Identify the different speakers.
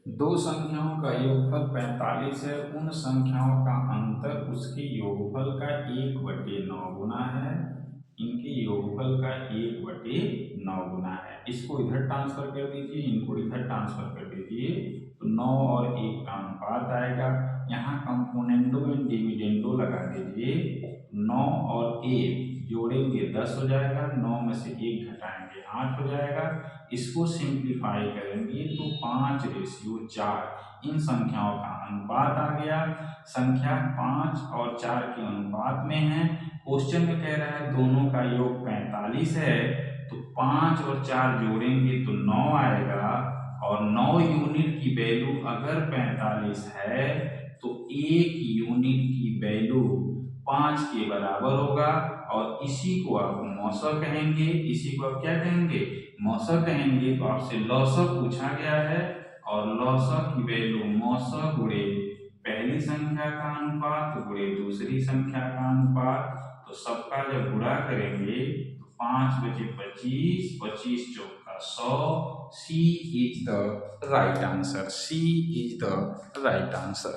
Speaker 1: दो संख्याओं का योगफल 45 है। उन संख्याओं का अंतर उसके योगफल का 1/9 गुना है। इनके योगफल का 1/9 गुना है। इसको इधर ट्रांसफर कर दीजिए, इनको इधर ट्रांसफर कर दीजिए, तो 9 और 1 का अनुपात आएगा। यहाँ कंपोनेंडो एंड डिविडेंडो लगा दीजिए। 9 और 1 जोड़ेंगे 10 हो जाएगा, 9 में से 1 घटाएंगे 8 हो जाएगा। इसको सिंप्लीफाई करेंगे तो 5:4 इन संख्याओं का अनुपात आ गया। संख्या 5 और 4 के अनुपात में है। क्वेश्चन में कह रहा है दोनों का योग 45 है, तो 5 और 4 जोड़ेंगे तो 9 आएगा, और 9 यूनिट की वैल्यू अगर 45 है तो 1 यूनिट की वैल्यू 5 के बराबर होगा। और इसी को आप मौसक कहेंगे, इसी को आप क्या कहेंगे, मौसक कहेंगे। तो आपसे लौसक पूछा गया है, और लौसक की वैल्यू मौसक गुणे पहली संख्या का अनुपात गुणे दूसरी संख्या का अनुपात, तो सबका जब गुणा करेंगे तो 5 बचे 25, 25 चौका 100। C is the right answer, C is the right answer.